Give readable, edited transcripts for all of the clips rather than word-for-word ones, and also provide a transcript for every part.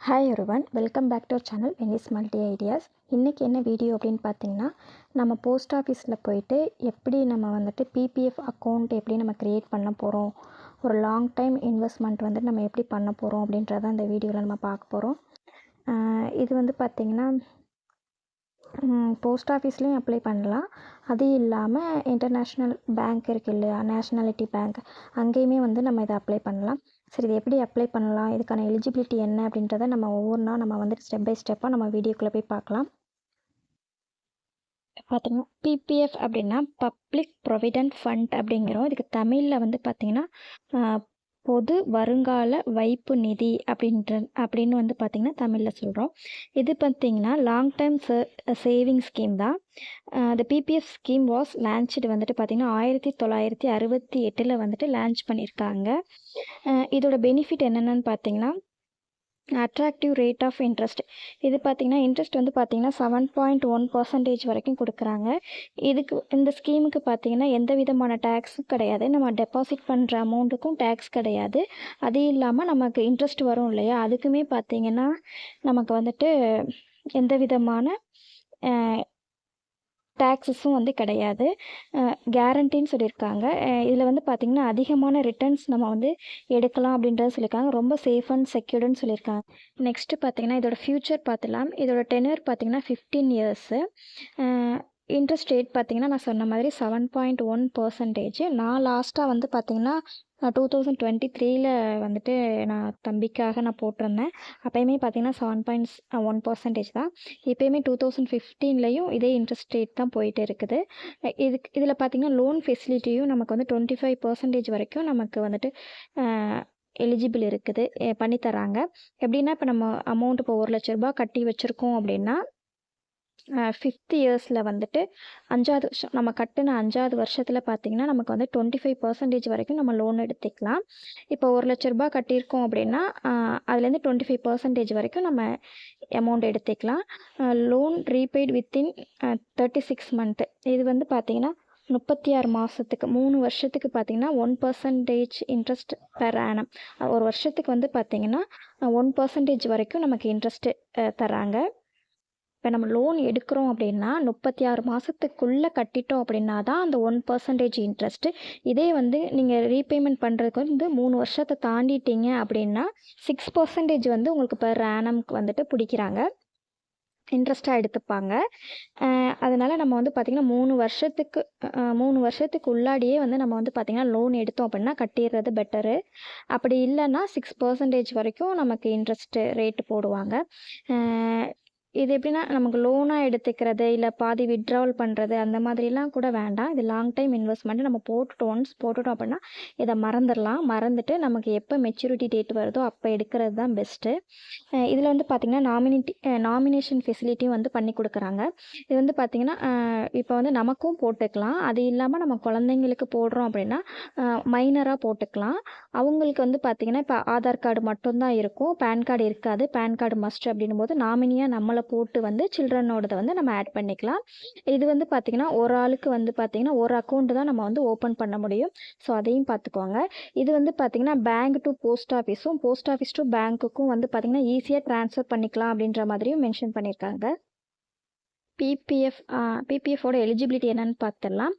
Hi everyone, welcome back to our channel Venice multi ideas. இன்றைக்கி என்ன video அப்படின்னு பார்த்தீங்கன்னா, நம்ம போஸ்ட் ஆஃபீஸில் போயிட்டு எப்படி நம்ம வந்துட்டு பிபிஎஃப் அக்கௌண்ட் எப்படி நம்ம க்ரியேட் பண்ண போகிறோம், ஒரு லாங் டைம் இன்வெஸ்ட்மெண்ட் வந்துட்டு நம்ம எப்படி பண்ண போகிறோம் அப்படின்றத இந்த வீடியோவில் நம்ம பார்க்க போகிறோம். இது வந்து பார்த்திங்கன்னா போஸ்ட் ஆஃபீஸ்லேயும் அப்ளை பண்ணலாம். அது இல்லாமல் இன்டர்நேஷ்னல் பேங்க் இருக்குது இல்லையா, நேஷ்னாலிட்டி பேங்க், அங்கேயுமே வந்து நம்ம இதை அப்ளை பண்ணலாம். சரி, இது எப்படி அப்ளை பண்ணலாம், இதுக்கான எலிஜிபிலிட்டி என்ன அப்படின்றத நம்ம ஒவ்வொன்றா நம்ம வந்துட்டு ஸ்டெப் பை ஸ்டெப்பாக நம்ம வீடியோக்குள்ளே போய் பார்க்கலாம். பார்த்திங்கன்னா பிபிஎஃப் அப்படின்னா பப்ளிக் ப்ரொவிடென்ட் ஃபண்ட் அப்படிங்கிறோம். இதுக்கு தமிழில் வந்து பார்த்திங்கன்னா பொது வருங்கால வைப்பு நிதி அப்படின்னு வந்து பார்த்திங்கன்னா தமிழில் சொல்கிறோம். இது பார்த்திங்கன்னா லாங் டைம் சேவிங் ஸ்கீம் தான். த பிபிஎஃப் ஸ்கீம் வாஸ் லான்ச்டு வந்துட்டு பார்த்திங்கன்னா 1968 வந்துட்டு லான்ச் பண்ணியிருக்காங்க. இதோட பெனிஃபிட் என்னென்னு பார்த்திங்கன்னா அட்ராக்டிவ் ரேட் ஆஃப் இன்ட்ரெஸ்ட். இது பார்த்திங்கன்னா இன்ட்ரெஸ்ட் வந்து பார்த்திங்கன்னா 7.1% வரைக்கும் கொடுக்குறாங்க. இந்த ஸ்கீமுக்கு பார்த்திங்கன்னா எந்த விதமான டேக்ஸும் கிடையாது. நம்ம டெபாசிட் பண்ணுற அமௌண்ட்டுக்கும் டேக்ஸ் கிடையாது. அது இல்லாமல் நமக்கு இன்ட்ரெஸ்ட் வரும் இல்லையா, அதுக்குமே பார்த்திங்கன்னா நமக்கு வந்துட்டு எந்த விதமான டேக்ஸஸும் வந்து கிடையாது. கேரண்டின்னு சொல்லியிருக்காங்க. இதில் வந்து பார்த்திங்கன்னா அதிகமான ரிட்டர்ன்ஸ் நம்ம வந்து எடுக்கலாம் அப்படின்றத சொல்லியிருக்காங்க. ரொம்ப சேஃப் அண்ட் செக்யூர்டுன்னு சொல்லியிருக்காங்க. நெக்ஸ்ட்டு பார்த்திங்கன்னா இதோட ஃப்யூச்சர் பார்த்துலாம். இதோட டென்யூர் பார்த்திங்கன்னா 15 இயர்ஸு. இன்ட்ரெஸ்ட் ரேட் பார்த்திங்கன்னா நான் சொன்ன மாதிரி 7.1%. நான் லாஸ்ட்டாக வந்து பார்த்திங்கன்னா 2023 வந்துட்டு நான் தம்பிக்காக நான் போட்டிருந்தேன். அப்போயுமே பார்த்திங்கன்னா 7.1% தான். இப்போயுமே 2015லையும் இதே இன்ட்ரெஸ்ட் ரேட் தான் போயிட்டு இருக்குது. இதில் பார்த்திங்கன்னா லோன் ஃபெசிலிட்டியும் நமக்கு வந்து 25% வரைக்கும் நமக்கு வந்துட்டு எலிஜிபிள் இருக்குது, பண்ணித்தராங்க. எப்படின்னா இப்போ நம்ம அமௌண்ட் இப்போ 1 லட்ச ரூபா கட்டி வச்சுருக்கோம் அப்படின்னா 5th இயர்ஸில் வந்துட்டு 5வது வருஷம் நம்ம கட்டின 5வது வருஷத்தில் பார்த்திங்கன்னா நமக்கு வந்து 25% வரைக்கும் நம்ம லோன் எடுத்துக்கலாம். இப்போ 1 லட்ச ரூபா கட்டியிருக்கோம் அப்படின்னா அதுலேருந்து 25% வரைக்கும் நம்ம அமௌண்ட் எடுத்துக்கலாம். Loan repaid within 36 month. இது வந்து பார்த்திங்கன்னா 36 மாதத்துக்கு 3 வருஷத்துக்கு பார்த்திங்கன்னா 1% இன்ட்ரெஸ்ட் பெர் ஆனம். ஒரு வருஷத்துக்கு வந்து பார்த்திங்கன்னா 1% வரைக்கும் நமக்கு இன்ட்ரெஸ்ட்டு தராங்க. இப்போ நம்ம லோன் எடுக்கிறோம் அப்படின்னா 36 மாதத்துக்குள்ளே கட்டிட்டோம் அப்படின்னா தான் அந்த 1% இன்ட்ரெஸ்ட்டு. இதே வந்து நீங்கள் ரீபேமெண்ட் பண்ணுறதுக்கு வந்து 3 வருஷத்தை தாண்டிட்டீங்க அப்படின்னா 6% வந்து உங்களுக்கு பெர் ஆனம்க்கு வந்துட்டு பிடிக்கிறாங்க, இன்ட்ரெஸ்ட்டாக எடுத்துப்பாங்க. அதனால் நம்ம வந்து பார்த்திங்கன்னா 3 வருஷத்துக்கு உள்ளாடியே வந்து நம்ம வந்து பார்த்திங்கன்னா லோன் எடுத்தோம் அப்படின்னா கட்டிடுறது பெட்டரு. அப்படி இல்லைன்னா 6% வரைக்கும் நமக்கு இன்ட்ரெஸ்ட்டு ரேட்டு போடுவாங்க. இது எப்படின்னா நமக்கு லோனாக எடுத்துக்கிறது இல்லை பாதி விட்ராவல் பண்ணுறது அந்த மாதிரிலாம் கூட வேண்டாம். இது லாங் டைம் இன்வெஸ்ட்மெண்ட். நம்ம ஒன்ஸ் போட்டுட்டோம் அப்படின்னா இதை மறந்துடலாம். மறந்துட்டு நமக்கு எப்போ மெச்சூரிட்டி டேட் வருதோ அப்போ எடுக்கிறது தான் பெஸ்ட்டு. இதில் வந்து பார்த்திங்கன்னா நாமினேஷன் ஃபெசிலிட்டியும் வந்து பண்ணி கொடுக்குறாங்க. இது வந்து பார்த்திங்கன்னா இப்போ வந்து நமக்கும் போட்டுக்கலாம். அது இல்லாமல் நம்ம குழந்தைங்களுக்கு போடுறோம் அப்படின்னா மைனராக போட்டுக்கலாம். அவங்களுக்கு வந்து பார்த்திங்கன்னா இப்போ ஆதார் கார்டு மட்டும்தான் இருக்கும், பேன் கார்டு இருக்காது. பேன் கார்டு மஸ்ட் அப்படின்னும் போது நாமினியாக நம்மளை போட்டு வந்து சில்ட்ரனோடதை வந்து நம்ம ஆட் பண்ணிக்கலாம். இது வந்து பார்த்திங்கன்னா ஒரு ஆளுக்கு வந்து பார்த்திங்கன்னா ஒரு அக்கௌண்ட்டு தான் நம்ம வந்து ஓப்பன் பண்ண முடியும். ஸோ அதையும் பார்த்துக்கோங்க. இது வந்து பார்த்திங்கன்னா பேங்க் டு போஸ்ட் ஆஃபீஸும் போஸ்ட் ஆஃபீஸ் டு பேங்க்குக்கும் வந்து பார்த்திங்கன்னா ஈஸியாக ட்ரான்ஸ்ஃபர் பண்ணிக்கலாம் அப்படின்ற மாதிரியும் மென்ஷன் பண்ணியிருக்காங்க. பிபிஎஃபோட எலிஜிபிலிட்டி என்னென்னு பார்த்துடலாம்.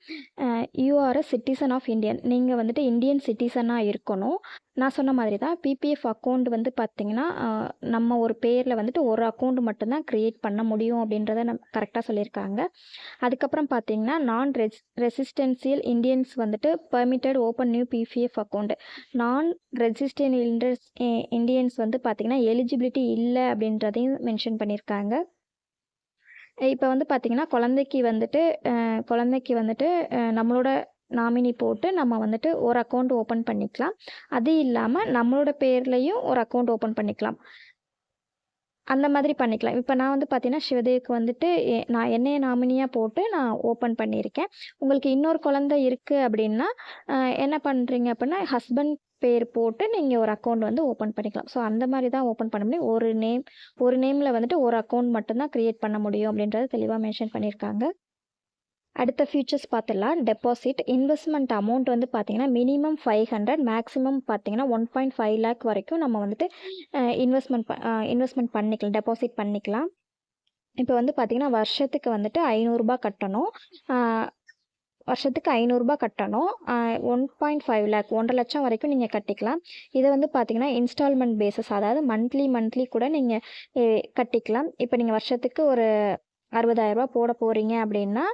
You are citizen of Indian. நீங்கள் வந்துட்டு இந்தியன் சிட்டிசனாக இருக்கணும். நான் சொன்ன மாதிரி தான் பிபிஎஃப் அக்கௌண்ட் வந்து பார்த்திங்கன்னா நம்ம ஒரு பேரில் வந்துட்டு ஒரு அக்கௌண்ட் மட்டும்தான் க்ரியேட் பண்ண முடியும் அப்படின்றத கரெக்டாக சொல்லியிருக்காங்க. அதுக்கப்புறம் பார்த்திங்கன்னா ரெசிஸ்டென்சியல் இந்தியன்ஸ் வந்துட்டு permitted open new PPF account. Resistant Indians வந்து பார்த்திங்கன்னா எலிஜிபிலிட்டி இல்லை அப்படின்றதையும் மென்ஷன் பண்ணியிருக்காங்க. இப்போ வந்து பார்த்திங்கன்னா குழந்தைக்கு வந்துட்டு நம்மளோட நாமினி போட்டு நம்ம வந்துட்டு ஒரு அக்கௌண்ட் ஓப்பன் பண்ணிக்கலாம். அது இல்லாமல் நம்மளோட பேர்லேயும் ஒரு அக்கௌண்ட் ஓப்பன் பண்ணிக்கலாம். அந்த மாதிரி பண்ணிக்கலாம். இப்போ நான் வந்து பார்த்திங்கன்னா சிவதேவுக்கு வந்துட்டு நான் என்னைய நாமினியாக போட்டு நான் ஓப்பன் பண்ணியிருக்கேன். உங்களுக்கு இன்னொரு குழந்தை இருக்குது அப்படின்னா என்ன பண்ணுறீங்க அப்படின்னா ஹஸ்பண்ட் பேர் போட்டு நீங்கள் ஒரு அக்கௌண்ட் வந்து ஓப்பன் பண்ணிக்கலாம். ஸோ அந்த மாதிரி தான் ஓப்பன் பண்ண முடியும். ஒரு நேமில் வந்துட்டு ஒரு அக்கௌண்ட் மட்டும்தான் க்ரியேட் பண்ண முடியும் அப்படின்றத தெளிவாக மென்ஷன் பண்ணியிருக்காங்க. அடுத்த ஃபியூச்சர்ஸ் பார்த்துடலாம். டெபாசிட் இன்வெஸ்ட்மெண்ட் அமௌண்ட் வந்து பார்த்தீங்கன்னா மினிமம் 500, மேக்ஸிமம் பார்த்தீங்கன்னா 1.5 லேக் வரைக்கும் நம்ம வந்துட்டு இன்வெஸ்ட்மெண்ட் பண்ணிக்கலாம், டெபாசிட் பண்ணிக்கலாம். இப்போ வந்து பார்த்தீங்கன்னா வருஷத்துக்கு வந்துட்டு ரூ. 500 கட்டணும். வருஷத்துக்கு ரூ. 500 கட்டணும். 1.5 லேக் 1,50,000 வரைக்கும் நீங்கள் கட்டிக்கலாம். இதை வந்து பார்த்தீங்கன்னா இன்ஸ்டால்மெண்ட் பேஸஸ், அதாவது மந்த்லி கூட நீங்கள் கட்டிக்கலாம். இப்போ நீங்கள் வருஷத்துக்கு ஒரு 60,000 போட போகிறீங்க அப்படின்னா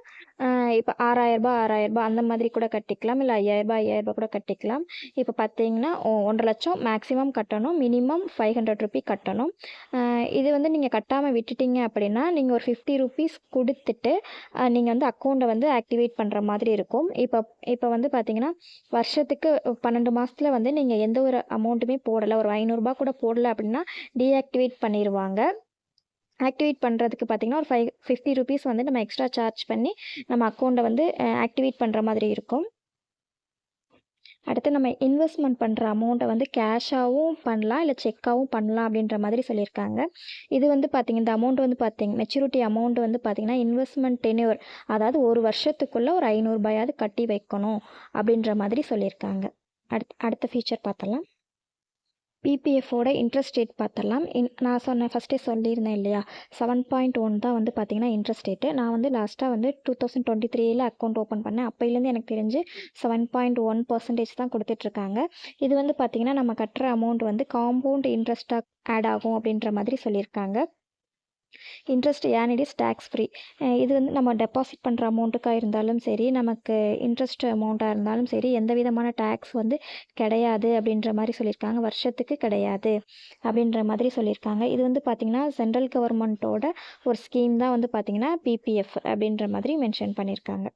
இப்போ 6,000 அந்த மாதிரி கூட கட்டிக்கலாம். இல்லை 5,000 கூட கட்டிக்கலாம். இப்போ பார்த்தீங்கன்னா 1,50,000 மேக்ஸிமம் கட்டணும், மினிமம் 500 ருபி கட்டணும். இது வந்து நீங்கள் கட்டாமல் விட்டுட்டீங்க அப்படின்னா நீங்கள் ஒரு 50 ருபீஸ் கொடுத்துட்டு நீங்கள் வந்து அக்கௌண்ட்டை வந்து ஆக்டிவேட் பண்ணுற மாதிரி இருக்கும். இப்போ வந்து பார்த்தீங்கன்னா வருஷத்துக்கு 12 மாதத்தில் வந்து நீங்கள் எந்த ஒரு அமௌண்ட்டுமே போடலை, ஒரு 500 கூட போடலை அப்படின்னா டீஆக்டிவேட் பண்ணிடுவாங்க. ஆக்டிவேட் பண்ணுறதுக்கு பார்த்திங்கன்னா ஒரு 50 ருபீஸ் வந்து நம்ம எக்ஸ்ட்ரா சார்ஜ் பண்ணி நம்ம அக்கௌண்ட்டை வந்து ஆக்டிவேட் பண்ணுற மாதிரி இருக்கும். அடுத்து நம்ம இன்வெஸ்ட்மெண்ட் பண்ணுற அமௌண்ட்டை வந்து கேஷாகவும் பண்ணலாம், இல்லை செக்காகவும் பண்ணலாம் அப்படின்ற மாதிரி சொல்லியிருக்காங்க. இது வந்து பார்த்திங்க, இந்த அமௌண்ட் வந்து மெச்சூரிட்டி அமௌண்ட் வந்து பார்த்திங்கன்னா இன்வெஸ்ட்மெண்ட் டென்யூர், அதாவது ஒரு வருஷத்துக்குள்ளே ஒரு 500 கட்டி வைக்கணும் அப்படின்ற மாதிரி சொல்லியிருக்காங்க. அடுத்த ஃபீச்சர் பார்த்தலாம். பிபிஎஃபோட இன்ட்ரெஸ்ட் ரேட் பார்த்துடலாம். நான் ஃபஸ்ட்டே சொல்லியிருந்தேன் இல்லையா, 7.1 தான் வந்து பார்த்திங்கன்னா இன்ட்ரெஸ்ட் ரேட்டு. நான் வந்து லாஸ்ட்டாக வந்து 2023 அக்கௌண்ட் ஓப்பன் பண்ணேன். அப்போலேருந்து எனக்கு தெரிஞ்சு 7.1% தான் கொடுத்துட்ருக்காங்க. இது வந்து பார்த்திங்கன்னா நம்ம கட்டுற அமௌண்ட் வந்து காம்பவுண்ட் இன்ட்ரெஸ்ட்டாக ஆட் ஆகும் அப்படின்ற மாதிரி சொல்லியிருக்காங்க. Interest it is tax free. இது வந்து நம்ம டெபாசிட் பண்ணுற அமௌண்ட்டுக்காக இருந்தாலும் சரி, நமக்கு இன்ட்ரெஸ்ட் அமௌண்ட்டாக இருந்தாலும் சரி, எந்த விதமான டேக்ஸ் வந்து கிடையாது அப்படின்ற மாதிரி சொல்லியிருக்காங்க. வருஷத்துக்கு கிடையாது அப்படின்ற மாதிரி சொல்லியிருக்காங்க. இது வந்து பார்த்திங்கன்னா சென்ட்ரல் கவர்மெண்ட்டோட ஒரு ஸ்கீம் தான் வந்து பார்த்திங்கன்னா பிபிஎஃப் அப்படின்ற மாதிரி மென்ஷன் பண்ணியிருக்காங்க.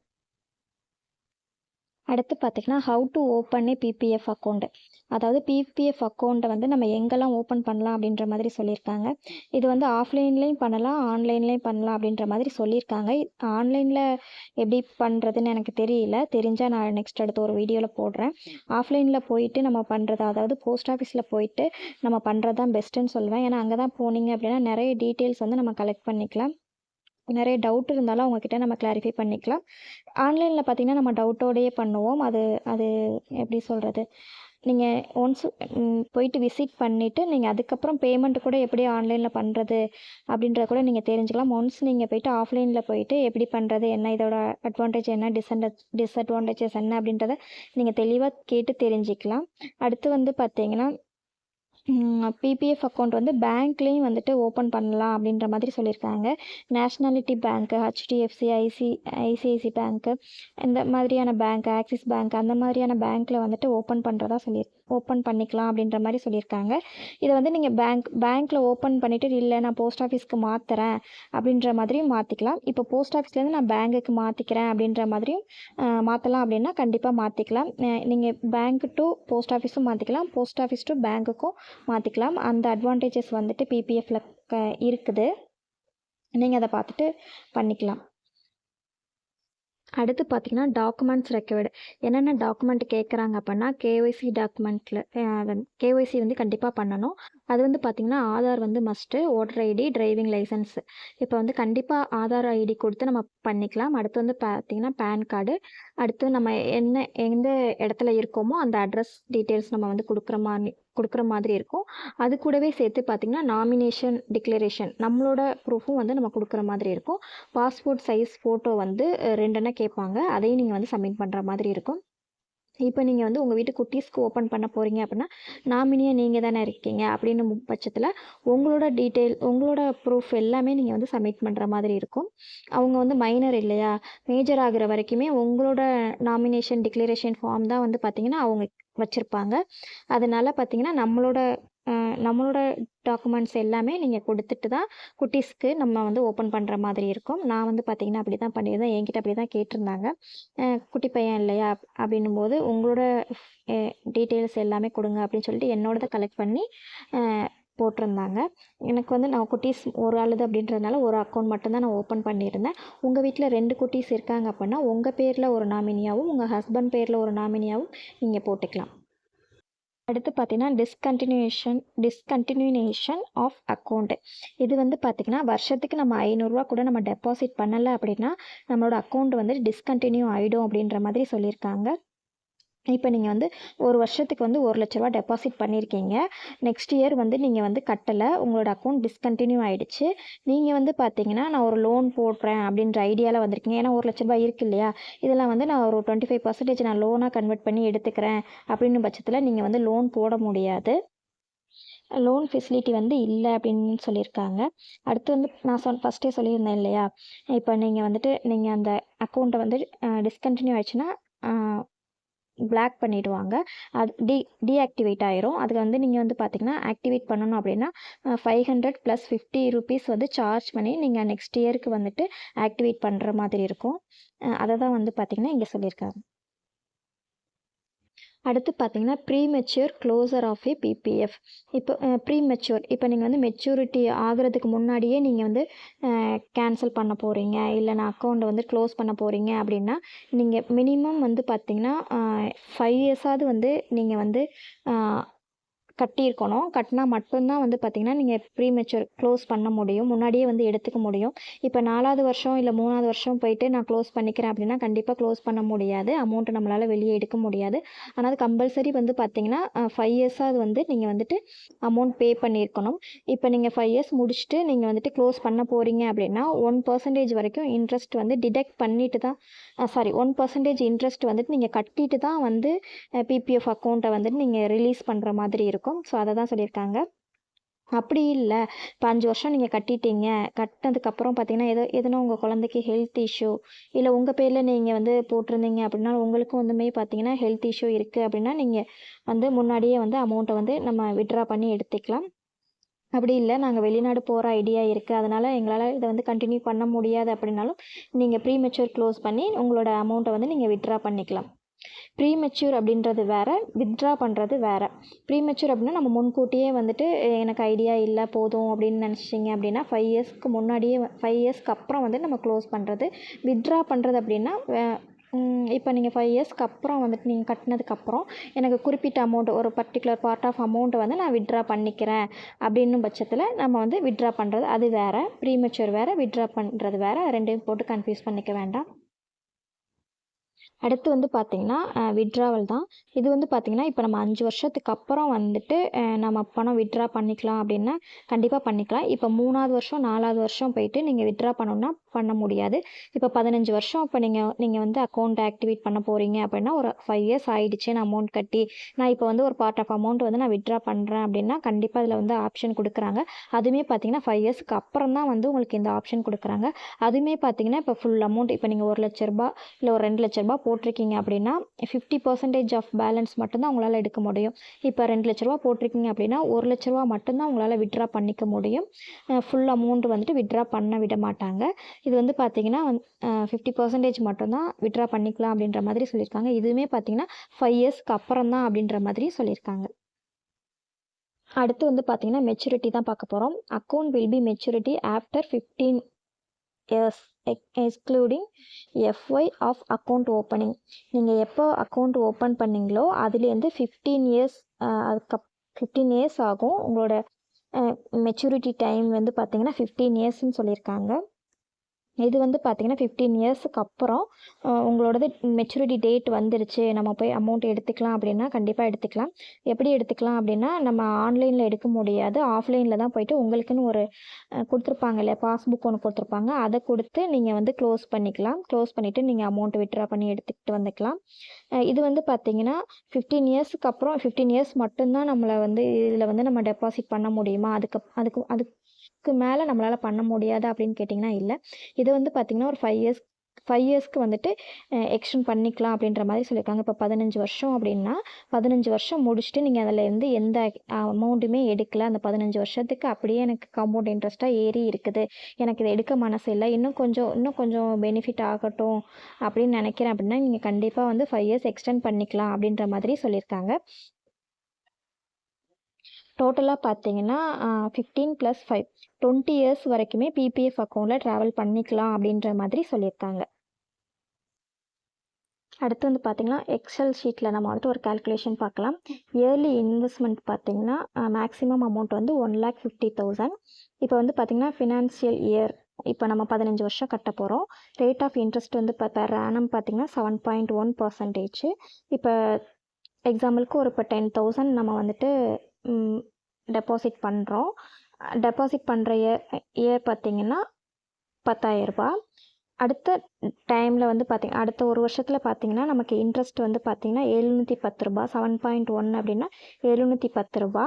அடுத்து பார்த்திங்கன்னா how to open A PPF account, அதாவது பிபிஎஃப் அக்கௌண்ட்டை வந்து நம்ம எங்கெல்லாம் ஓப்பன் பண்ணலாம் அப்படின்ற மாதிரி சொல்லியிருக்காங்க. இது வந்து ஆஃப்லைன்லேயும் பண்ணலாம், ஆன்லைன்லேயும் பண்ணலாம் அப்படின்ற மாதிரி சொல்லியிருக்காங்க. ஆன்லைனில் எப்படி பண்ணுறதுன்னு எனக்கு தெரியல, தெரிஞ்சால் நான் நெக்ஸ்ட் அடுத்த ஒரு வீடியோவில் போடுறேன். ஆஃப்லைனில் போயிட்டு நம்ம பண்ணுறது, அதாவது போஸ்ட் ஆஃபீஸில் போயிட்டு நம்ம பண்ணுறது தான் பெஸ்ட்டுன்னு சொல்லுவேன். ஏன்னா அங்கே தான் போனீங்க அப்படின்னா நிறைய டீட்டெயில்ஸ் வந்து நம்ம கலெக்ட் பண்ணிக்கலாம். நிறைய டவுட் இருந்தாலும் அவங்கக்கிட்ட நம்ம கிளாரிஃபை பண்ணிக்கலாம். ஆன்லைனில் பார்த்திங்கன்னா நம்ம டவுட்டோடையே பண்ணுவோம். அது எப்படி சொல்கிறது, நீங்கள் ஒன்ஸ் போயிட்டு விசிட் பண்ணிவிட்டு நீங்கள் அதுக்கப்புறம் பேமெண்ட் கூட எப்படி ஆன்லைனில் பண்ணுறது அப்படின்றத கூட நீங்கள் தெரிஞ்சுக்கலாம். ஒன்ஸ் நீங்கள் போயிட்டு ஆஃப்லைனில் போயிட்டு எப்படி பண்ணுறது, என்ன இதோட அட்வான்டேஜ் என்ன, டிஸ்அட்வான்டேஜஸ் என்ன அப்படின்றத நீங்கள் தெளிவாக கேட்டு தெரிஞ்சுக்கலாம். அடுத்து வந்து பார்த்திங்கன்னா பிபிஎஃப் அக்கௌண்ட் வந்து பேங்க்லேயும் வந்துட்டு ஓப்பன் பண்ணலாம் அப்படின்ற மாதிரி சொல்லியிருக்காங்க. நேஷ்னாலிட்டி பேங்க்கு, ஹெச்டிஎஃப்சி, ஐசிஐசி பேங்க்கு, இந்த மாதிரியான பேங்க், ஆக்சிஸ் பேங்க், அந்த மாதிரியான பேங்க்கில் வந்துட்டு ஓப்பன் பண்ணிக்கலாம் அப்படின்ற மாதிரி சொல்லியிருக்காங்க. இதை வந்து நீங்கள் பேங்க்கில் ஓப்பன் பண்ணிவிட்டு இல்லை நான் போஸ்ட் ஆஃபீஸ்க்கு மாற்றுறேன் அப்படின்ற மாதிரியும் மாற்றிக்கலாம். இப்போ போஸ்ட் ஆஃபீஸ்லேருந்து நான் பேங்க்குக்கு மாற்றிக்கிறேன் அப்படின்ற மாதிரியும் மாற்றலாம் அப்படின்னா கண்டிப்பாக மாற்றிக்கலாம். நீங்கள் பேங்க் டு போஸ்ட் ஆஃபீஸும் மாற்றிக்கலாம், போஸ்ட் ஆஃபீஸ் டு பேங்க்குக்கும் மாற்றிக்கலாம். அந்த அட்வான்டேஜஸ் வந்துட்டு பிபிஎஃப்ல இருக்குது. நீங்கள் அதை பார்த்துட்டு பண்ணிக்கலாம். அடுத்து பார்த்திங்கன்னா டாக்குமெண்ட்ஸ் ரெக்வயர்டு. என்னென்ன டாக்குமெண்ட் கேட்குறாங்க அப்படின்னா கேஒய்சி டாக்குமெண்ட்டில் கேஒய்சி வந்து கண்டிப்பாக பண்ணணும். அது வந்து பார்த்திங்கன்னா ஆதார் வந்து must, voter ID, driving licence. இப்போ வந்து கண்டிப்பாக ஆதார் ஐடி கொடுத்து நம்ம பண்ணிக்கலாம். அடுத்து வந்து பார்த்திங்கன்னா பேன் கார்டு. அடுத்து நம்ம எந்த இடத்துல இருக்கோமோ அந்த அட்ரஸ் டீட்டெயில்ஸ் நம்ம வந்து கொடுக்குற மாதிரி இருக்கும். அது கூடவே சேர்த்து பார்த்திங்கன்னா நாமினேஷன் டிக்ளரேஷன் நம்மளோட ப்ரூஃபும் வந்து நம்ம கொடுக்குற மாதிரி இருக்கும். பாஸ்போர்ட் சைஸ் ஃபோட்டோ வந்து 2 கேட்பாங்க, அதையும் நீங்கள் வந்து சப்மிட் பண்ணுற மாதிரி இருக்கும். இப்போ நீங்கள் வந்து உங்கள் வீட்டு குட்டீஸ்க்கு ஓப்பன் பண்ண போகிறீங்க அப்படின்னா நாமினியாக நீங்கள் தானே இருக்கீங்க அப்படின்னு பட்சத்தில் உங்களோட ப்ரூஃப் எல்லாமே நீங்கள் வந்து சப்மிட் பண்ணுற மாதிரி இருக்கும். அவங்க வந்து மைனர் இல்லையா, மேஜர் ஆகிற வரைக்குமே உங்களோட நாமினேஷன் டிக்ளரேஷன் ஃபார்ம் தான் வந்து பார்த்திங்கன்னா அவங்க வச்சுருப்பாங்க. அதனால் பார்த்திங்கன்னா நம்மளோட டாக்குமெண்ட்ஸ் எல்லாமே நீங்கள் கொடுத்துட்டு தான் குட்டீஸ்க்கு நம்ம வந்து ஓப்பன் பண்ணுற மாதிரி இருக்கும். நான் வந்து பார்த்திங்கன்னா அப்படி தான் பண்ணியிருந்தேன். என்கிட்ட அப்படி தான் கேட்டிருந்தாங்க. குட்டி பையன் இல்லையா அப்படின்னும் போது உங்களோட டீட்டெயில்ஸ் எல்லாமே கொடுங்க அப்படின்னு சொல்லிட்டு என்னோடதை கலெக்ட் பண்ணி போட்டிருந்தாங்க. எனக்கு வந்து நான் குட்டீஸ் ஒரு ஆளுது அப்படின்றதுனால ஒரு அக்கௌண்ட் மட்டும்தான் நான் ஓப்பன் பண்ணியிருந்தேன். உங்கள் வீட்டில் 2 குட்டீஸ் இருக்காங்க அப்படின்னா உங்கள் பேரில் ஒரு நாமினியாகவும் உங்கள் ஹஸ்பண்ட் பேரில் ஒரு நாமினியாகவும் நீங்கள் போட்டுக்கலாம். அடுத்து பார்த்தீங்கன்னா டிஸ்கண்டினியூஷன் ஆஃப் அக்கௌண்ட். இது வந்து பார்த்திங்கன்னா வருஷத்துக்கு நம்ம 500 கூட நம்ம டெபாசிட் பண்ணலை அப்படின்னா நம்மளோட அக்கௌண்ட் வந்து டிஸ்கண்டினியூ ஆகிடும் அப்படின்ற மாதிரி சொல்லியிருக்காங்க. இப்போ நீங்கள் வந்து ஒரு வருஷத்துக்கு வந்து 1,00,000 டெபாசிட் பண்ணியிருக்கீங்க. நெக்ஸ்ட் இயர் வந்து நீங்கள் வந்து கட்டலை, உங்களோட அக்கௌண்ட் டிஸ்கண்டினியூ ஆகிடுச்சு. நீங்கள் வந்து பார்த்தீங்கன்னா நான் ஒரு லோன் போடுறேன் அப்படின்ற ஐடியாவில் வந்திருக்கீங்க. ஏன்னா 1,00,000 இருக்குது இல்லையா, இதெல்லாம் வந்து நான் ஒரு 25% நான் லோனாக கன்வெர்ட் பண்ணி எடுத்துக்கிறேன் அப்படின்னு பட்சத்தில் நீங்கள் வந்து லோன் போட முடியாது. லோன் ஃபெசிலிட்டி வந்து இல்லை அப்படின்னு சொல்லியிருக்காங்க. அடுத்து வந்து நான் ஃபஸ்ட்டே சொல்லியிருந்தேன் இல்லையா, இப்போ நீங்கள் அந்த அக்கௌண்ட்டை வந்து டிஸ்கண்டினியூ ஆயிடுச்சுன்னா பிளாக் பண்ணிவிடுவாங்க. அது டீஆக்டிவேட் ஆயிரும். அதுக்கு வந்து நீங்கள் வந்து பார்த்தீங்கன்னா ஆக்டிவேட் பண்ணணும் அப்படின்னா 500 + 50 ரூபீஸ் வந்து சார்ஜ் பண்ணி நீங்கள் நெக்ஸ்ட் இயருக்கு வந்துட்டு ஆக்டிவேட் பண்ணுற மாதிரி இருக்கும். அதை தான் வந்து பார்த்திங்கன்னா இங்கே சொல்லியிருக்காங்க. அடுத்து பார்த்தீங்கன்னா premature closure of a PPF. இப்போ ப்ரீமெச்சூர் இப்போ நீங்கள் வந்து மெச்சூரிட்டி ஆகிறதுக்கு முன்னாடியே நீங்கள் வந்து கேன்சல் பண்ண போகிறீங்க, இல்லை நான் அக்கௌண்ட்டை வந்து க்ளோஸ் பண்ண போகிறீங்க அப்படின்னா நீங்கள் மினிமம் வந்து பார்த்தீங்கன்னா 5 இயர்ஸாவது வந்து நீங்கள் வந்து கட்டியிருக்கணும். கட்டினா மட்டும்தான் வந்து பார்த்திங்கன்னா நீங்கள் ப்ரீமெச்சூர் க்ளோஸ் பண்ண முடியும், முன்னாடியே வந்து எடுத்துக்க முடியும். இப்போ 4வது வருஷம் இல்லை 3வது வருஷம் போயிட்டு நான் க்ளோஸ் பண்ணிக்கிறேன் அப்படின்னா கண்டிப்பாக க்ளோஸ் பண்ண முடியாது, அமௌண்ட்டை நம்மளால் வெளியே எடுக்க முடியாது. ஆனால் அது கம்பல்சரி வந்து பார்த்திங்கன்னா 5 இயர்ஸாவது வந்து நீங்கள் வந்துட்டு அமௌண்ட் பே பண்ணியிருக்கணும். இப்போ நீங்கள் 5 இயர்ஸ் முடிச்சுட்டு நீங்கள் வந்துட்டு க்ளோஸ் பண்ண போகிறீங்க அப்படின்னா 1% வரைக்கும் இன்ட்ரெஸ்ட் வந்து டிடெக்ட் பண்ணிட்டு தான் 1% இன்ட்ரெஸ்ட் வந்துட்டு நீங்கள் கட்டிட்டு தான் வந்து பிபிஎஃப் அக்கௌண்ட்டை வந்துட்டு நீங்கள் ரிலீஸ் பண்ணுற மாதிரி இருக்கும். ஸோ அதை தான் சொல்லியிருக்காங்க. அப்படி இல்லை, இப்போ 5 வருஷம் நீங்கள் கட்டிட்டீங்க, கட்டினதுக்கப்புறம் பார்த்தீங்கன்னா எதுனா உங்கள் குழந்தைக்கு ஹெல்த் இஷ்யூ இல்லை உங்கள் பேரில் நீங்கள் வந்து போட்டிருந்தீங்க அப்படின்னா உங்களுக்கும் வந்துமே பார்த்தீங்கன்னா ஹெல்த் இஷ்யூ இருக்குது அப்படின்னா நீங்கள் வந்து முன்னாடியே வந்து அமௌண்ட்டை வந்து நம்ம விட்ரா பண்ணி எடுத்துக்கலாம். அப்படி இல்லை நாங்கள் வெளிநாடு போகிற ஐடியா இருக்குது, அதனால் எங்களால் இதை வந்து கண்டினியூ பண்ண முடியாது அப்படின்னாலும் நீங்கள் ப்ரீமெச்சூர் க்ளோஸ் பண்ணி உங்களோட அமௌண்ட்டை வந்து நீங்கள் விட்ரா பண்ணிக்கலாம். ப்ரீமெச்சூர் அப்படின்றது வேறு, வித்ட்ரா பண்ணுறது வேறு. ப்ரீமெச்சூர் அப்படின்னா நம்ம முன்கூட்டியே வந்துட்டு எனக்கு ஐடியா இல்லை போதும் அப்படின்னு நினச்சிங்க அப்படின்னா 5 இயர்ஸ்க்கு முன்னாடியே 5 இயர்ஸ்க்கு அப்புறம் வந்து நம்ம க்ளோஸ் பண்ணுறது. வித்ட்ரா பண்ணுறது அப்படின்னா இப்போ நீங்கள் 5 இயர்ஸ்க்கு அப்புறம் வந்துட்டு நீங்கள் கட்டினதுக்கப்புறம் எனக்கு குறிப்பிட்ட அமௌண்ட் ஒரு பர்டிகுலர் பார்ட் ஆஃப் அமௌண்ட்டை வந்து நான் வித்ட்ரா பண்ணிக்கிறேன் அப்படின்னும் பட்சத்தில் நம்ம வந்து வித்ட்ரா பண்ணுறது அது வேறு. ப்ரீமெச்சூர் வேறு, வித்ட்ரா பண்ணுறது வேறு, ரெண்டையும் போட்டு கன்ஃபியூஸ் பண்ணிக்க வேண்டாம். அடுத்து வந்து பார்த்திங்கன்னா வித்ட்ராவல் தான். இது வந்து பார்த்திங்கன்னா இப்போ நம்ம 5 வருஷத்துக்கு அப்புறம் வந்துட்டு நம்ம பணம் வித்ட்ரா பண்ணிக்கலாம் அப்படின்னா கண்டிப்பாக பண்ணிக்கலாம். இப்போ 3வது வருஷம் 4வது வருஷம் போயிட்டு நீங்கள் வித்ட்ரா பண்ணணுன்னா பண்ண முடியாது. இப்போ 15 வருஷம் இப்போ நீங்கள் வந்து அக்கௌண்ட் ஆக்டிவேட் பண்ண போகிறீங்க அப்படின்னா ஒரு 5 இயர்ஸ் ஆகிடுச்சு நான் அமௌண்ட் கட்டி, நான் இப்போ வந்து ஒரு பார்ட் ஆஃப் அமௌண்ட் வந்து நான் வித்ட்ரா பண்ணுறேன் அப்படின்னா கண்டிப்பாக அதில் வந்து ஆப்ஷன் கொடுக்குறாங்க. அதுவுமே பார்த்திங்கன்னா 5 இயர்ஸ்க்கு அப்புறம் தான் வந்து உங்களுக்கு இந்த ஆப்ஷன் கொடுக்குறாங்க. அதுவுமே பார்த்திங்கன்னா இப்போ ஃபுல் அமௌண்ட் இப்போ நீங்கள் 1,00,000 இல்லை ஒரு 2,00,000 போட்டிருக்கீங்க அப்படின்னா 50% ஆஃப் பேலன்ஸ் மட்டும்தான் உங்களால் எடுக்க முடியும். இப்போ 2,00,000 போட்டிருக்கீங்க அப்படின்னா 1,00,000 மட்டும்தான் உங்களால் வித்ட்ரா பண்ணிக்க முடியும். ஃபுல் அமௌண்ட் வந்துட்டு வித்ட்ரா பண்ண விட மாட்டாங்க. இது வந்து பார்த்திங்கன்னா 50% மட்டும்தான் வித்ட்ரா பண்ணிக்கலாம் அப்படின்ற மாதிரி சொல்லியிருக்காங்க. இதுவுமே பார்த்திங்கன்னா 5 இயர்ஸ்க்கு அப்புறம் தான் அப்படின்ற மாதிரி சொல்லியிருக்காங்க. அடுத்து வந்து பார்த்திங்கன்னா மெச்சூரிட்டி தான் பார்க்க போகிறோம். Account will be maturity after 15 years excluding FY of account opening. நீங்கள் எப்போ அக்கௌண்ட் ஓப்பன் பண்ணிங்களோ அதுலேருந்து 15 இயர்ஸ் 15 இயர்ஸ் ஆகும். உங்களோட மெச்சூரிட்டி டைம் வந்து பார்த்திங்கன்னா 15 இயர்ஸ்ன்னு சொல்லியிருக்காங்க. இது வந்து பார்த்திங்கன்னா 15 இயர்ஸுக்கு அப்புறம் உங்களோடது மெச்சூரிட்டி டேட் வந்துடுச்சு, நம்ம போய் அமௌண்ட் எடுத்துக்கலாம் அப்படின்னா கண்டிப்பாக எடுத்துக்கலாம். எப்படி எடுத்துக்கலாம் அப்படின்னா நம்ம ஆன்லைனில் எடுக்க முடியாது, ஆஃப்லைனில் தான் போயிட்டு உங்களுக்குன்னு ஒரு கொடுத்துருப்பாங்க இல்லையா, பாஸ்புக் ஒன்று கொடுத்துருப்பாங்க, அதை கொடுத்து நீங்கள் வந்து க்ளோஸ் பண்ணிக்கலாம். க்ளோஸ் பண்ணிவிட்டு நீங்கள் அமௌண்ட் வித்ட்ரா பண்ணி எடுத்துக்கிட்டு வந்துக்கலாம். இது வந்து பார்த்திங்கன்னா 15 இயர்ஸுக்கு அப்புறம் 15 இயர்ஸ் மட்டும்தான் நம்மளை வந்து இதில் வந்து நம்ம டெபாசிட் பண்ண முடியுமா, அதுக்கு மேலே நம்மளால் பண்ண முடியாது அப்படின்னு கேட்டிங்கன்னா இல்லை. இது வந்து பார்த்திங்கன்னா ஒரு 5 இயர்ஸ்க்கு வந்துட்டு எக்ஸ்டெண்ட் பண்ணிக்கலாம் அப்படின்ற மாதிரி சொல்லியிருக்காங்க. இப்போ 15 வருஷம் அப்படின்னா 15 வருஷம் முடிச்சுட்டு நீங்கள் அதிலேருந்து எந்த அமௌண்ட்டுமே எடுக்கலை, அந்த 15 வருஷத்துக்கு அப்படியே எனக்கு காம்பவுண்ட் இன்ட்ரெஸ்ட்டாக ஏறி இருக்குது, எனக்கு இதை எடுக்க மனசு இல்லை, இன்னும் கொஞ்சம் பெனிஃபிட் ஆகட்டும் அப்படின்னு நினைக்கிறேன் அப்படின்னா நீங்கள் கண்டிப்பாக வந்து 5 இயர்ஸ் எக்ஸ்டெண்ட் பண்ணிக்கலாம் அப்படின்ற மாதிரி சொல்லியிருக்காங்க. டோட்டலாக பார்த்தீங்கன்னா 15 + 5 20 இயர்ஸ் வரைக்குமே பிபிஎஃப் அக்கௌண்ட்டில் ட்ராவல் பண்ணிக்கலாம் அப்படின்ற மாதிரி சொல்லியிருக்காங்க. அடுத்து வந்து பார்த்திங்கன்னா எக்ஸல் ஷீட்டில் நம்ம வந்துட்டு ஒரு கால்குலேஷன் பார்க்கலாம். இயர்லி இன்வெஸ்ட்மெண்ட் பார்த்திங்கன்னா மேக்ஸிமம் அமௌண்ட் வந்து 1,50,000. இப்போ வந்து பார்த்திங்கன்னா ஃபினான்ஷியல் இயர் இப்போ நம்ம 15 வருஷம் கட்ட போகிறோம். ரேட் ஆஃப் இன்ட்ரெஸ்ட் வந்து பெர் ஆனம் பார்த்திங்கன்னா 7.1%. இப்போ எக்ஸாம்பிளுக்கு ஒரு இப்போ 10,000 நம்ம வந்துட்டு டெபாசிட் பண்ணுறோம். டெபாசிட் பண்ணுற இயர் பார்த்திங்கன்னா 10,000 அடுத்த டைமில் வந்து பார்த்திங்கன்னா அடுத்த ஒரு வருஷத்தில் பார்த்திங்கன்னா நமக்கு இன்ட்ரெஸ்ட் வந்து பார்த்திங்கன்னா 710 7.1 அப்படின்னா 710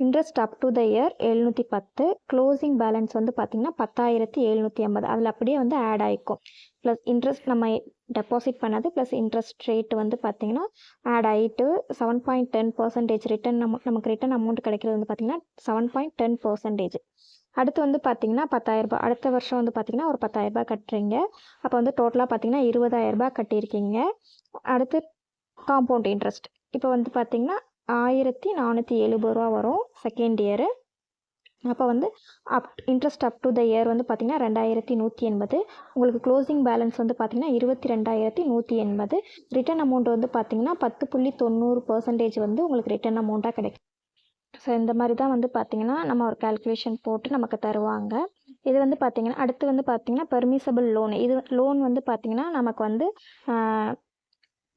interest up to the year 710. Closing balance வந்து பார்த்திங்கன்னா 10,750. அதில் அப்படியே வந்து ஆட் ஆகிக்கும். ப்ளஸ் இன்ட்ரெஸ்ட் நம்ம டெபாசிட் பண்ணது ப்ளஸ் இன்ட்ரெஸ்ட் ரேட் வந்து பார்த்திங்கன்னா ஆட் ஆகிட்டு 7.10% ரிட்டர்ன் நமக்கு ரிட்டர்ன் அமௌண்ட் கிடைக்கிறது வந்து பார்த்திங்கன்னா 7.10%. அடுத்து வந்து பார்த்திங்கன்னா 10,000. அடுத்த வருஷம் வந்து பார்த்திங்கன்னா ஒரு 10,000 கட்டுறீங்க. அப்போ வந்து டோட்டலாக பார்த்திங்கன்னா 20,000 கட்டியிருக்கீங்க. அடுத்து காம்பவுண்ட் இன்ட்ரெஸ்ட் இப்போ வந்து பார்த்திங்கன்னா 1,470 வரும் செகண்ட் இயரு. அப்போ வந்து interest up to the year வந்து பார்த்திங்கன்னா 2,180. உங்களுக்கு க்ளோசிங் பேலன்ஸ் வந்து பார்த்திங்கன்னா 22,180. ரிட்டர்ன் அமௌண்ட் வந்து பார்த்திங்கன்னா 10.90% வந்து உங்களுக்கு ரிட்டர்ன் அமௌண்ட்டாக கிடைக்கும். ஸோ இந்த மாதிரி தான் வந்து பார்த்திங்கன்னா நம்ம ஒரு கால்குலேஷன் போட்டு நமக்கு தருவாங்க. இது வந்து பார்த்திங்கன்னா அடுத்து வந்து பார்த்திங்கன்னா பெர்மிசபிள் லோன். இது லோன் வந்து பார்த்திங்கன்னா நமக்கு வந்து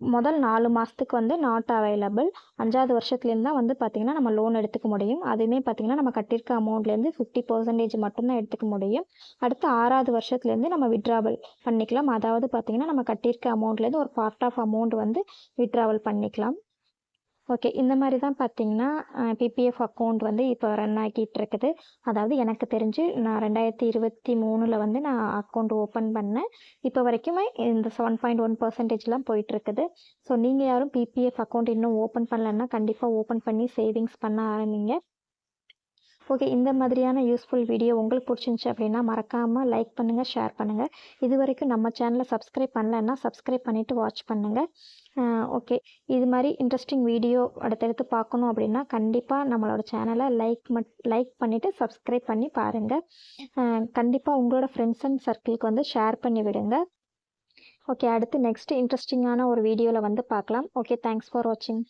முதல் 4 மாதத்துக்கு வந்து நாட் அவைலபிள். 5வது வருஷத்துலேருந்து தான் வந்து பார்த்திங்கன்னா நம்ம லோன் எடுத்துக்க முடியும். அதுவுமே பார்த்திங்கன்னா நம்ம கட்டியிருக்க அமௌண்ட்லேருந்து 50% மட்டும்தான் எடுத்துக்க முடியும். அடுத்து 6வது வருஷத்துலேருந்து நம்ம விட்ராவல் பண்ணிக்கலாம். அதாவது பார்த்திங்கன்னா நம்ம கட்டியிருக்க அமௌண்ட்லேருந்து ஒரு பார்ட் ஆஃப் அமௌண்ட் வந்து விட்ராவல் பண்ணிக்கலாம். ஓகே, இந்த மாதிரி தான் பார்த்திங்கன்னா பிபிஎஃப் அக்கௌண்ட் வந்து இப்போ ரன் ஆகிட்டு இருக்குது. அதாவது எனக்கு தெரிஞ்சு நான் 2023 வந்து நான் அக்கௌண்ட் ஓப்பன் பண்ணேன். இப்போ வரைக்குமே இந்த 7.1%லாம் போயிட்டுருக்குது. ஸோ நீங்கள் யாரும் பிபிஎஃப் அக்கௌண்ட் இன்னும் ஓப்பன் பண்ணலன்னா கண்டிப்பாக ஓப்பன் பண்ணி சேவிங்ஸ் பண்ண ஆரம்பிங்க. ஓகே, இந்த மாதிரியான யூஸ்ஃபுல் வீடியோ உங்களுக்கு பிடிச்சிருந்துச்சி அப்படின்னா மறக்காமல் லைக் பண்ணுங்கள், ஷேர் பண்ணுங்கள். இது வரைக்கும் நம்ம சேனலை சப்ஸ்கிரைப் பண்ணலன்னா சப்ஸ்கிரைப் பண்ணிவிட்டு வாட்ச் பண்ணுங்கள். ஓகே, இது மாதிரி இன்ட்ரெஸ்டிங் வீடியோ அடுத்தடுத்து பார்க்கணும் அப்படின்னா கண்டிப்பாக நம்மளோட சேனலை லைக் பண்ணிவிட்டு சப்ஸ்கிரைப் பண்ணி பாருங்கள். கண்டிப்பாக உங்களோட ஃப்ரெண்ட்ஸ் அண்ட் சர்க்கிளுக்கு வந்து ஷேர் பண்ணி விடுங்க. ஓகே, அடுத்து நெக்ஸ்ட்டு இன்ட்ரெஸ்டிங்கான ஒரு வீடியோவில் வந்து பார்க்கலாம். ஓகே, தேங்க்ஸ் ஃபார் வாட்சிங்.